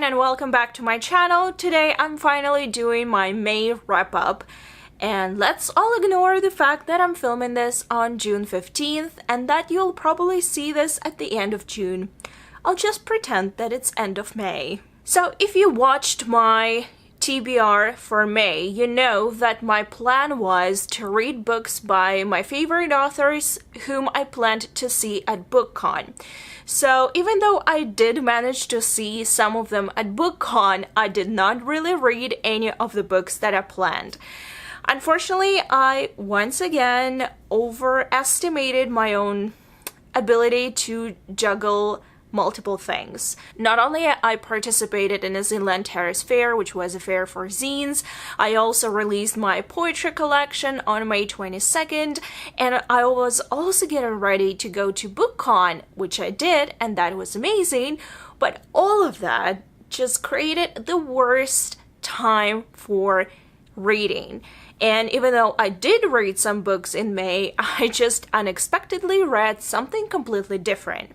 everyone and welcome back to my channel. Today I'm finally doing my May wrap-up, and let's all ignore the fact that I'm filming this on June 15th and that you'll probably see this at the end of June. I'll just pretend that it's end of May. So if you watched my TBR for May, you know that my plan was to read books by my favorite authors whom I planned to see at BookCon. So even though I did manage to see some of them at BookCon, I did not really read any of the books that I planned. Unfortunately, I once again overestimated my own ability to juggle multiple things. Not only I participated in a Zinland Terrace Fair, which was a fair for zines, I also released my poetry collection on May 22nd, and I was also getting ready to go to BookCon, which I did, and that was amazing, but all of that just created the worst time for reading. And even though I did read some books in May, I just unexpectedly read something completely different.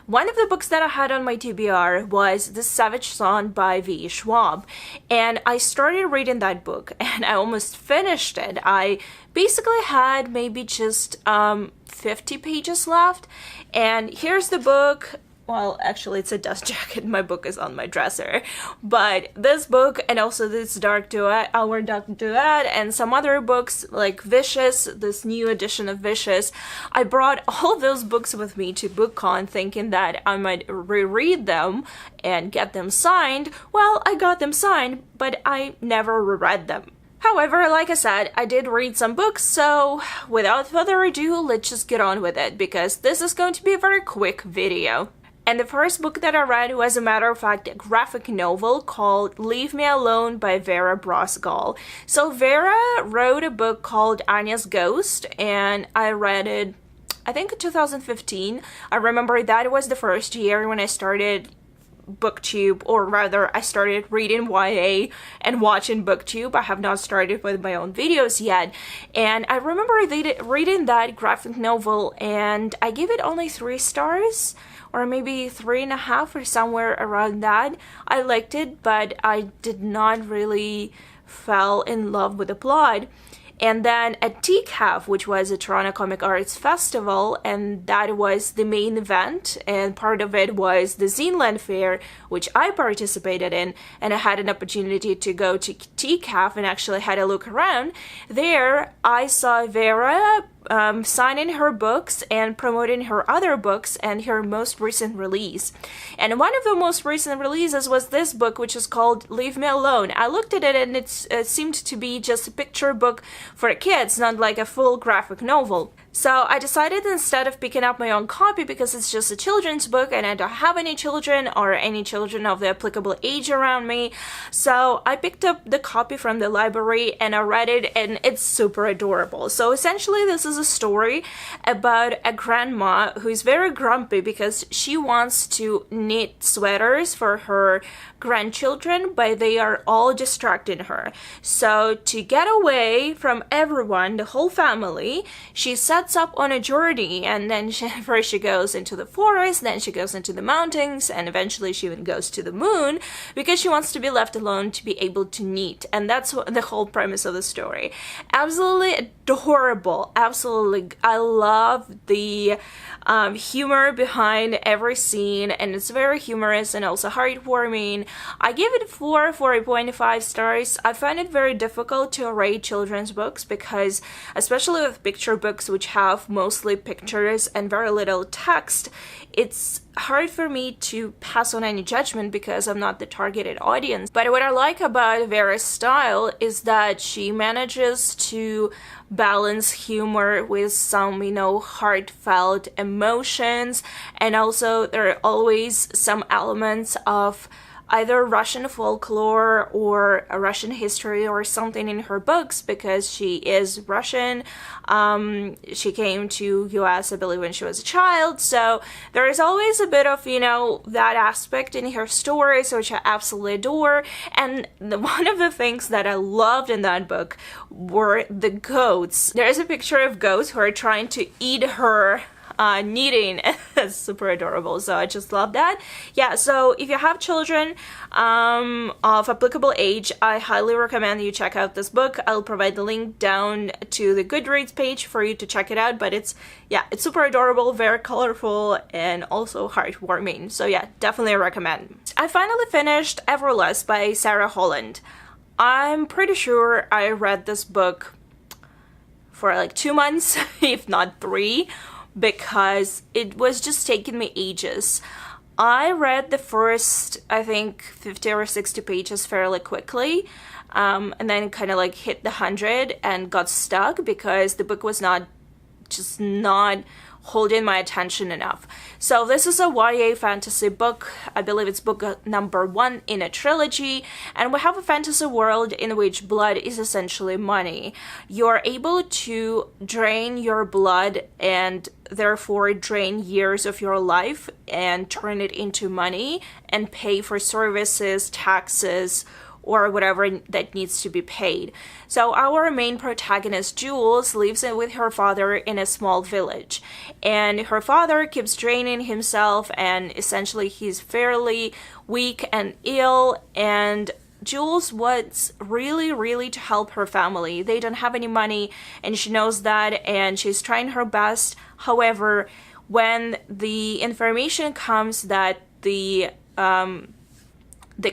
One of the books that I had on my TBR was The Savage Son by V. Schwab, and I started reading that book and I almost finished it. I basically had maybe just 50 pages left, and here's the book. Well, actually, it's a dust jacket. My book is on my dresser. But this book, and also this Dark Duet, Our Dark Duet, and some other books like Vicious, this new edition of Vicious, I brought all those books with me to BookCon thinking that I might reread them and get them signed. Well, I got them signed, but I never reread them. However, like I said, I did read some books, so without further ado, let's just get on with it, because this is going to be a very quick video. And the first book that I read was, a matter of fact, a graphic novel called Leave Me Alone by Vera Brosgol. So Vera wrote a book called Anya's Ghost, and I read it, I think, in 2015. I remember that was the first year when I started BookTube, or rather I started reading YA and watching BookTube. I have not started with my own videos yet, and I remember reading that graphic novel and I gave it only 3 stars, or maybe 3.5 or somewhere around that. I liked it, but I did not really fall in love with the plot. And then at TCAF, which was a Toronto Comic Arts Festival, and that was the main event, and part of it was the Zinland Fair, which I participated in, and I had an opportunity to go to TCAF and actually had a look around. There, I saw Vera signing her books and promoting her other books and her most recent release. And one of the most recent releases was this book, which is called Leave Me Alone. I looked at it and it seemed to be just a picture book for kids, not like a full graphic novel. So I decided, instead of picking up my own copy, because it's just a children's book and I don't have any children or any children of the applicable age around me, so I picked up the copy from the library and I read it, and it's super adorable. So essentially this is a story about a grandma who is very grumpy because she wants to knit sweaters for her grandchildren, but they are all distracting her. So to get away from everyone, the whole family, she sets up on a journey, and then first she goes into the forest, then she goes into the mountains, and eventually she even goes to the moon because she wants to be left alone to be able to knit. And that's the whole premise of the story. Absolutely adorable. Absolutely. I love the humor behind every scene, and it's very humorous and also heartwarming. I give it 4.5 stars. I find it very difficult to rate children's books because, especially with picture books which have mostly pictures and very little text, it's hard for me to pass on any judgment because I'm not the targeted audience. But what I like about Vera's style is that she manages to balance humor with some, heartfelt emotions, and also there are always some elements of either Russian folklore or a Russian history or something in her books, because she is Russian. She came to US, I believe, when she was a child, so there is always a bit of, that aspect in her stories, which I absolutely adore. And one of the things that I loved in that book were the goats. There's a picture of goats who are trying to eat her knitting. It's super adorable, so I just love that. Yeah, so if you have children of applicable age, I highly recommend you check out this book. I'll provide the link down to the Goodreads page for you to check it out, but it's super adorable, very colorful, and also heartwarming. So yeah, definitely recommend. I finally finished Everless by Sarah Holland. I'm pretty sure I read this book for like 2 months, if not 3, because it was just taking me ages. I read the first, I think, 50 or 60 pages fairly quickly, and then kind of like hit the 100 and got stuck because the book was not holding my attention enough. So this is a YA fantasy book. I believe it's book number 1 in a trilogy, and we have a fantasy world in which blood is essentially money. You're able to drain your blood and therefore drain years of your life and turn it into money and pay for services, taxes, or whatever that needs to be paid. So our main protagonist, Jules, lives with her father in a small village. And her father keeps draining himself, and essentially he's fairly weak and ill, and Jules wants really to help her family. They don't have any money, and she knows that, and she's trying her best. However, when the information comes that the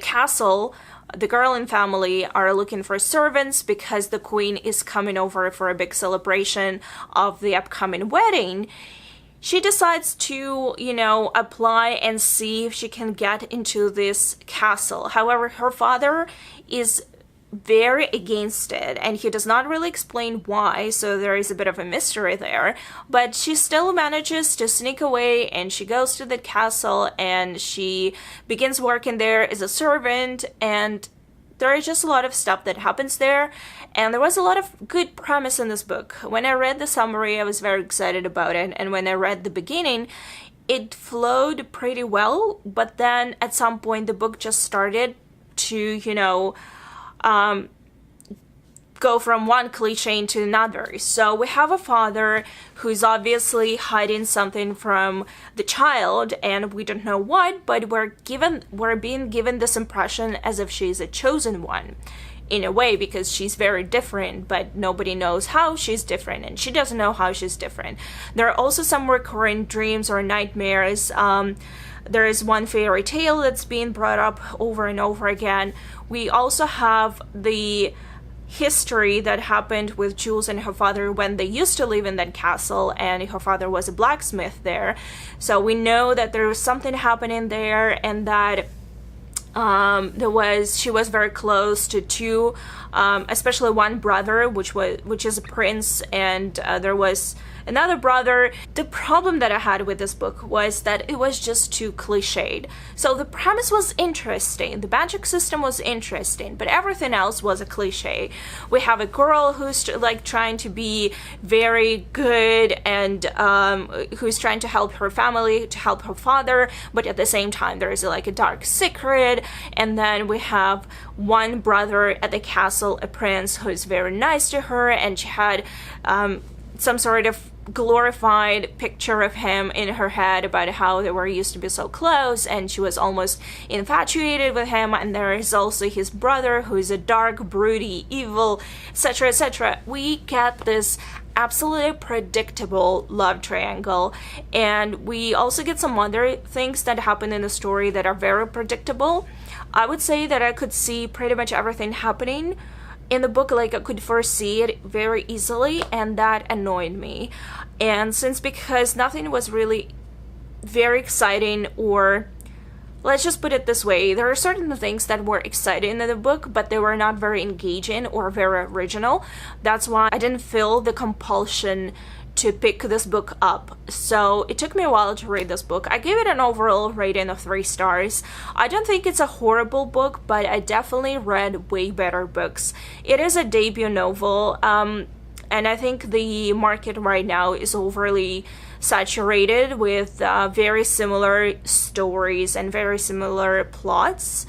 castle, the Garland family, are looking for servants because the queen is coming over for a big celebration of the upcoming wedding, she decides to, apply and see if she can get into this castle. However, her father is very against it, and he does not really explain why, so there is a bit of a mystery there. But she still manages to sneak away, and she goes to the castle, and she begins working there as a servant, and there is just a lot of stuff that happens there, and there was a lot of good premise in this book. When I read the summary, I was very excited about it, and when I read the beginning, it flowed pretty well, but then at some point the book just started to, go from one cliche into another. So we have a father who's obviously hiding something from the child, and we don't know what, but we're being given this impression as if she's a chosen one in a way, because she's very different, but nobody knows how she's different, and she doesn't know how she's different. There are also some recurring dreams or nightmares. There is one fairy tale that's being brought up over and over again. We also have the history that happened with Jules and her father when they used to live in that castle, and her father was a blacksmith there. So we know that there was something happening there, and that she was very close to two, especially one brother, which is a prince, and there was another brother. The problem that I had with this book was that it was just too cliched. So the premise was interesting, the magic system was interesting, but everything else was a cliche. We have a girl who's like trying to be very good, and who's trying to help her family, to help her father, but at the same time there is like a dark secret. And then we have one brother at the castle, a prince, who's very nice to her, and she had some sort of glorified picture of him in her head about how they were used to be so close, and she was almost infatuated with him. And there is also his brother, who is a dark, broody, evil, etc., etc. We get this absolutely predictable love triangle, and we also get some other things that happen in the story that are very predictable. I would say that I could see pretty much everything happening in the book, like I could foresee it very easily, and that annoyed me. And because nothing was really very exciting, or let's just put it this way, there are certain things that were exciting in the book, but they were not very engaging or very original. That's why I didn't feel the compulsion to pick this book up. So it took me a while to read this book. I gave it an overall rating of 3 stars. I don't think it's a horrible book, but I definitely read way better books. It is a debut novel, and I think the market right now is overly saturated with very similar stories and very similar plots.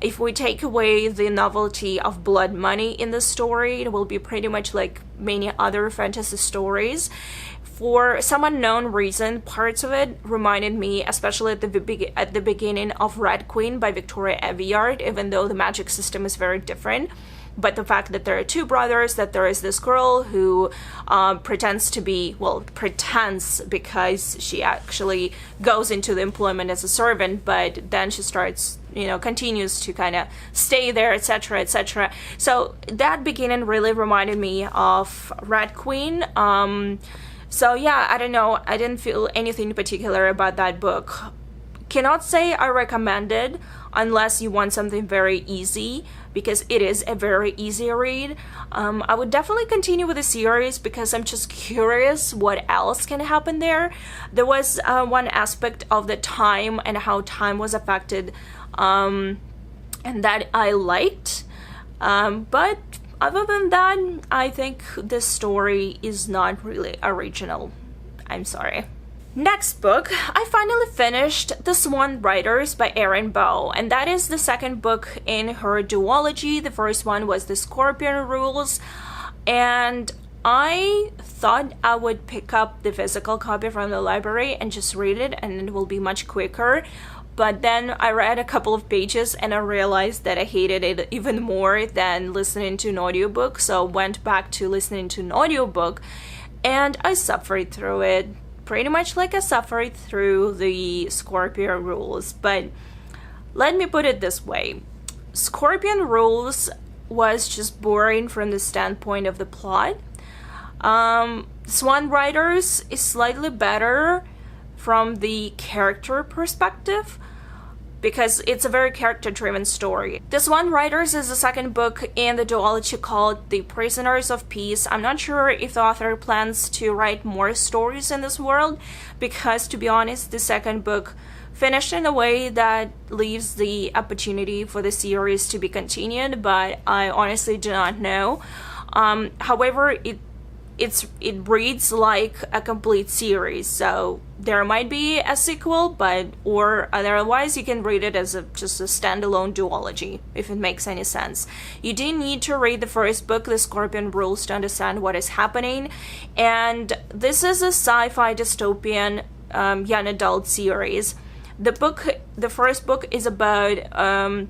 If we take away the novelty of blood money in the story, it will be pretty much like many other fantasy stories. for some unknown reason, parts of it reminded me, especially at the beginning, of Red Queen by Victoria Aveyard, even though the magic system is very different. But the fact that there are two brothers, that there is this girl who pretends to be, well, pretends because she actually goes into the employment as a servant, but then she starts, you know, continues to kind of stay there, etc., etc. So that beginning really reminded me of Red Queen. So yeah, I don't know, I didn't feel anything particular about that book. Cannot say I recommend it unless you want something very easy, because it is a very easy read. I would definitely continue with the series because I'm just curious what else can happen there. There was one aspect of the time and how time was affected, and that I liked. But other than that, I think this story is not really original. I'm sorry. Next book, I finally finished The Swan Riders by Erin Bow, and that is the second book in her duology. The first one was The Scorpion Rules, and I thought I would pick up the physical copy from the library and just read it, and it will be much quicker. But then I read a couple of pages and I realized that I hated it even more than listening to an audiobook, so went back to listening to an audiobook, and I suffered through it. Pretty much like I suffered through the Scorpion Rules, but let me put it this way. Scorpion Rules was just boring from the standpoint of the plot. Swan Riders is slightly better from the character perspective, because it's a very character-driven story. The Swan Riders is the second book in the duology called The Prisoners of Peace. I'm not sure if the author plans to write more stories in this world, because to be honest, the second book finished in a way that leaves the opportunity for the series to be continued, but I honestly do not know. However, it reads like a complete series, so there might be a sequel, or otherwise you can read it as just a standalone duology, if it makes any sense. You do need to read the first book, The Scorpion Rules, to understand what is happening, and this is a sci-fi dystopian young adult series. The first book is about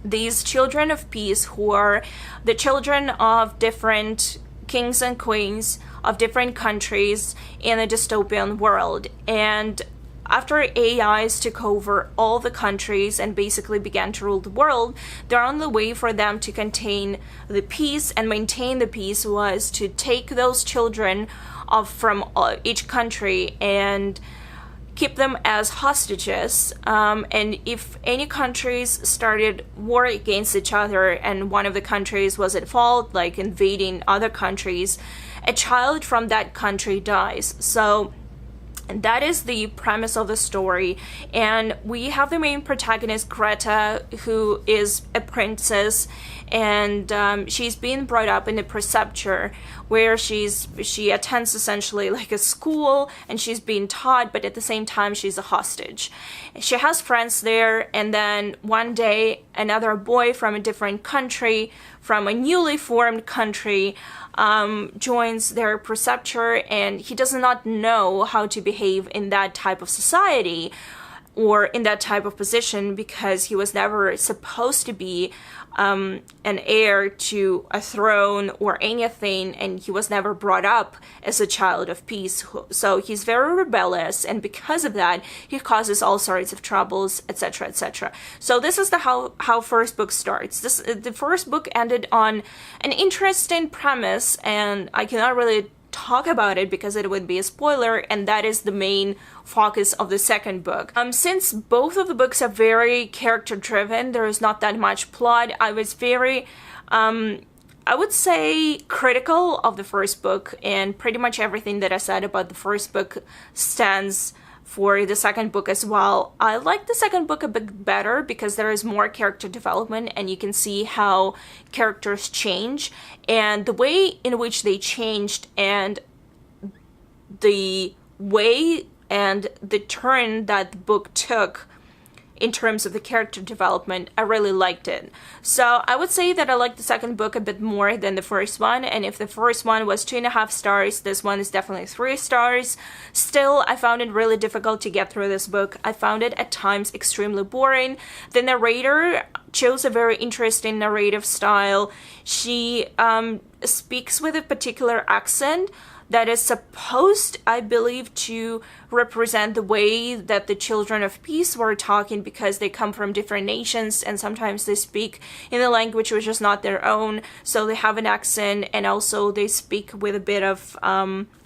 these children of peace who are the children of different kings and queens of different countries in a dystopian world, and after AIs took over all the countries and basically began to rule the world, the only way for them to contain the peace and maintain the peace was to take those children from each country and keep them as hostages, and if any countries started war against each other and one of the countries was at fault, like invading other countries, a child from that country dies. So that is the premise of the story, and we have the main protagonist, Greta, who is a princess, and she's being brought up in a precepture where she attends essentially like a school, and she's being taught, but at the same time she's a hostage. She has friends there, and then one day another boy from a different country, from a newly formed country, joins their precepture, and he does not know how to behave in that type of society or in that type of position, because he was never supposed to be an heir to a throne or anything, and he was never brought up as a child of peace. So he's very rebellious, and because of that he causes all sorts of troubles, etc., etc. So this is the how first book starts. The first book ended on an interesting premise, and I cannot really talk about it because it would be a spoiler, and that is the main focus of the second book. Since both of the books are very character driven, there is not that much plot. I was very I would say critical of the first book, and pretty much everything that I said about the first book stands for the second book as well. I like the second book a bit better because there is more character development, and you can see how characters change, and the way in which they changed, and the way and the turn that the book took in terms of the character development. I really liked it. So I would say that I liked the second book a bit more than the first one, and if the first one was 2.5 stars, this one is definitely 3 stars. Still, I found it really difficult to get through this book. I found it at times extremely boring. The narrator chose a very interesting narrative style. She speaks with a particular accent that is supposed, I believe, to represent the way that the children of peace were talking, because they come from different nations and sometimes they speak in a language which is not their own, so they have an accent, and also they speak with a bit of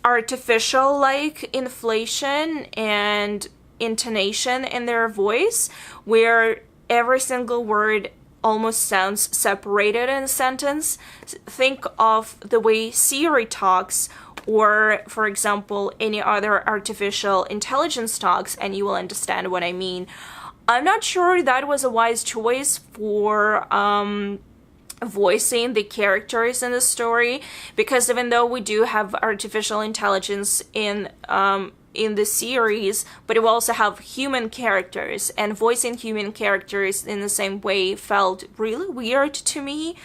artificial like inflation and intonation in their voice, where every single word almost sounds separated in a sentence. Think of the way Siri talks, or for example any other artificial intelligence talks, and you will understand what I mean. I'm not sure that was a wise choice for voicing the characters in the story, because even though we do have artificial intelligence in the series, but it will also have human characters, and voicing human characters in the same way felt really weird to me.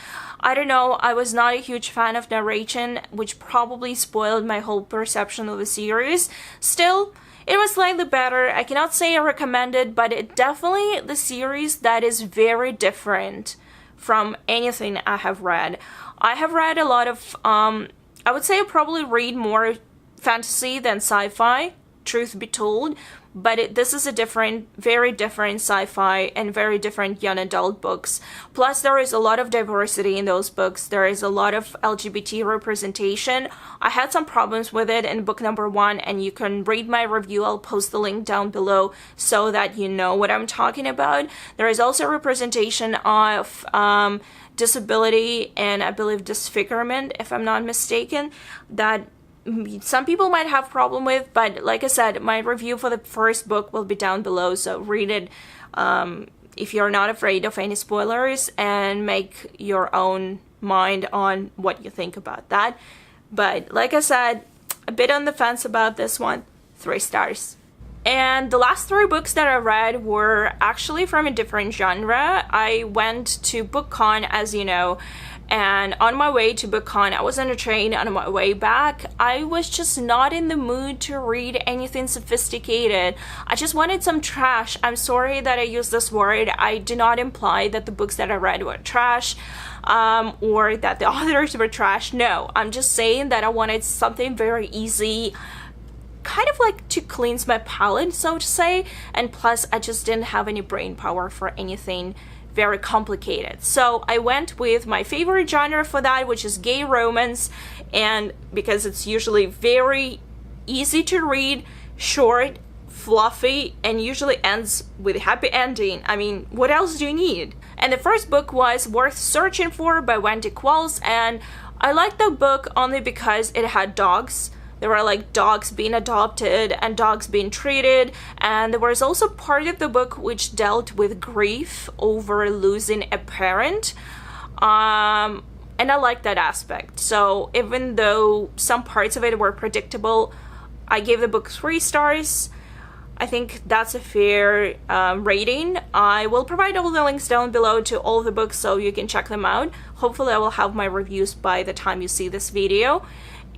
I don't know, I was not a huge fan of narration, which probably spoiled my whole perception of the series. Still, it was slightly better. I cannot say I recommend it, but it definitely the series that is very different from anything I have read. I have read a lot of, I would say I probably read more fantasy than sci-fi, truth be told, but this is a different, very different sci-fi and very different young adult books. Plus, there is a lot of diversity in those books. There is a lot of LGBT representation. I had some problems with it in book number 1, and you can read my review. I'll post the link down below so that you know what I'm talking about. There is also representation of disability and I believe disfigurement, if I'm not mistaken, that some people might have problem with, but like I said, my review for the first book will be down below, so read it if you're not afraid of any spoilers, and make your own mind on what you think about that. But like I said, a bit on the fence about this one, 3 stars. And the last 3 books that I read were actually from a different genre. I went to BookCon, as you know, and on my way to BookCon, I was on a train. On my way back, I was just not in the mood to read anything sophisticated. I just wanted some trash. I'm sorry that I used this word. I do not imply that the books that I read were trash, or that the authors were trash. No, I'm just saying that I wanted something very easy, kind of like to cleanse my palate, so to say, and plus I just didn't have any brain power for anything very complicated. So I went with my favorite genre for that, which is gay romance, and because it's usually very easy to read, short, fluffy, and usually ends with a happy ending. I mean, what else do you need? And the first book was Worth Searching For by Wendy Quells, and I liked the book only because it had dogs. There were like dogs being adopted and dogs being treated, and there was also part of the book which dealt with grief over losing a parent, and I liked that aspect. So even though some parts of it were predictable, I gave the book 3 stars. I think that's a fair rating. I will provide all the links down below to all the books so you can check them out. Hopefully I will have my reviews by the time you see this video.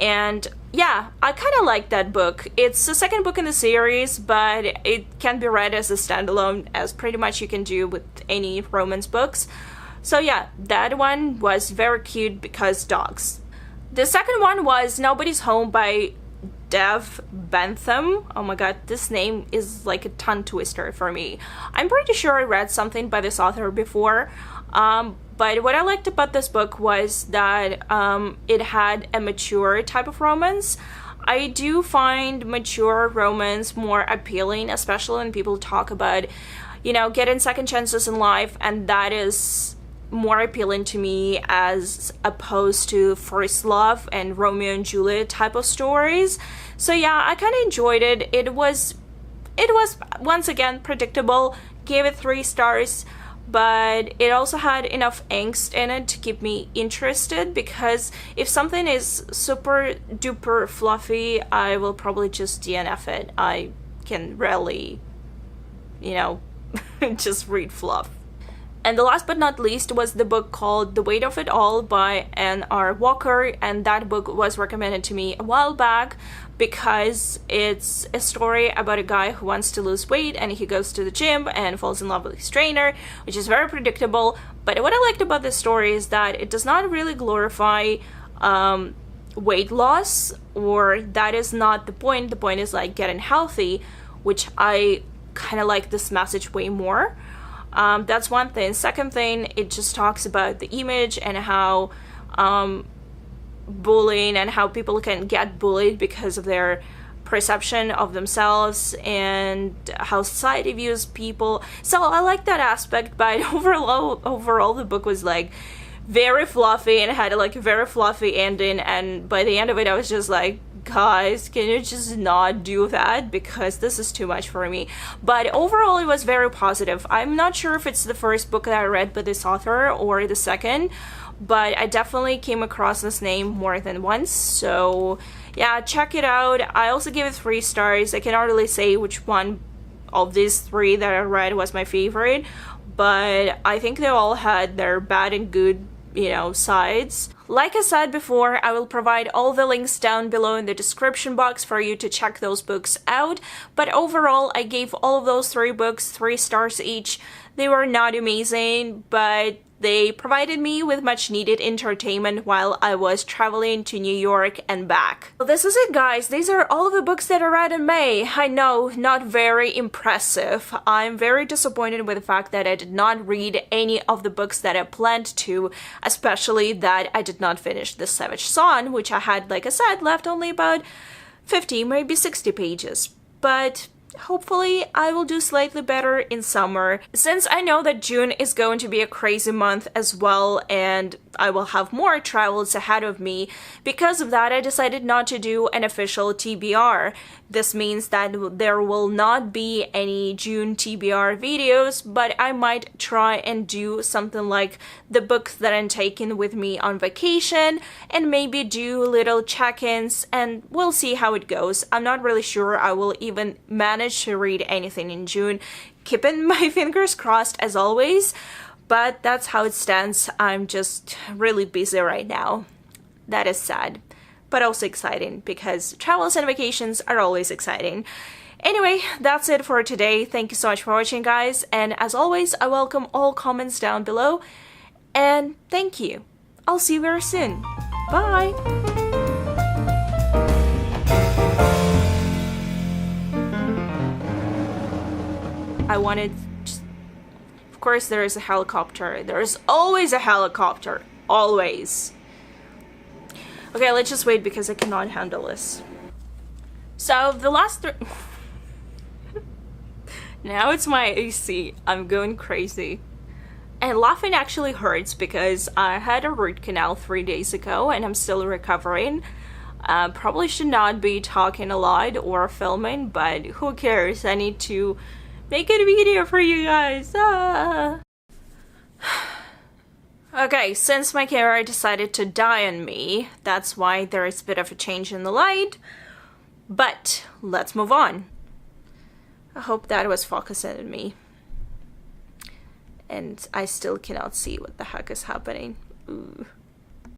And yeah, I kind of like that book. It's the second book in the series, but it can be read as a standalone, as pretty much you can do with any romance books. So yeah, that one was very cute because dogs. The second one was Nobody's Home by Dev Bentham. Oh my god, this name is like a tongue twister for me. I'm pretty sure I read something by this author before. But what I liked about this book was that it had a mature type of romance. I do find mature romance more appealing, especially when people talk about, you know, getting second chances in life, and that is more appealing to me as opposed to first love and Romeo and Juliet type of stories. So yeah, I kind of enjoyed it. It was once again predictable. Gave it 3 stars. But it also had enough angst in it to keep me interested, because if something is super duper fluffy, I will probably just DNF it. I can rarely, you know, just read fluff. And the last but not least was the book called The Weight of It All by N.R. Walker, and that book was recommended to me a while back because it's a story about a guy who wants to lose weight, and he goes to the gym and falls in love with his trainer, which is very predictable. But what I liked about this story is that it does not really glorify weight loss, or that is not the point. The point is like getting healthy, which I kind of like this message way more. That's one thing. Second thing, it just talks about the image and how bullying and how people can get bullied because of their perception of themselves and how society views people. So I like that aspect, but overall the book was like very fluffy and it had like a very fluffy ending, and by the end of it I was just like, guys, can you just not do that, because this is too much for me. But overall it was very positive. I'm not sure if it's the first book that I read by this author or the second, but I definitely came across this name more than once. So yeah, check it out. I also gave it 3 stars. I cannot really say which one of these 3 that I read was my favorite, but I think they all had their bad and good, you know, sides. Like I said before, I will provide all the links down below in the description box for you to check those books out. But overall, I gave all of those 3 books 3 stars each. They were not amazing, but they provided me with much needed entertainment while I was traveling to New York and back. So this is it, guys. These are all of the books that I read in May. I know, not very impressive. I'm very disappointed with the fact that I did not read any of the books that I planned to, especially that I did not finish The Savage Son, which I had, like I said, left only about 50, maybe 60 pages. But hopefully I will do slightly better in summer, since I know that June is going to be a crazy month as well, and I will have more travels ahead of me. Because of that, I decided not to do an official TBR. This means that there will not be any June TBR videos, but I might try and do something like the books that I'm taking with me on vacation, and maybe do little check-ins, and we'll see how it goes. I'm not really sure I will even manage to read anything in June, keeping my fingers crossed as always, but that's how it stands. I'm just really busy right now. That is sad, but also exciting, because travels and vacations are always exciting. Anyway, that's it for today. Thank you so much for watching, guys, and as always, I welcome all comments down below, and thank you. I'll see you very soon. Bye! I wanted... Of course there is a helicopter. There is always a helicopter. Always. Okay, let's just wait because I cannot handle this. So, the last 3... Now it's my AC. I'm going crazy. And laughing actually hurts because I had a root canal 3 days ago and I'm still recovering. Probably should not be talking a lot or filming, but who cares? I need to make a video for you guys. Okay, since my camera decided to die on me, that's why there is a bit of a change in the light. But let's move on. I hope that was focusing on me. And I still cannot see what the heck is happening. Ooh.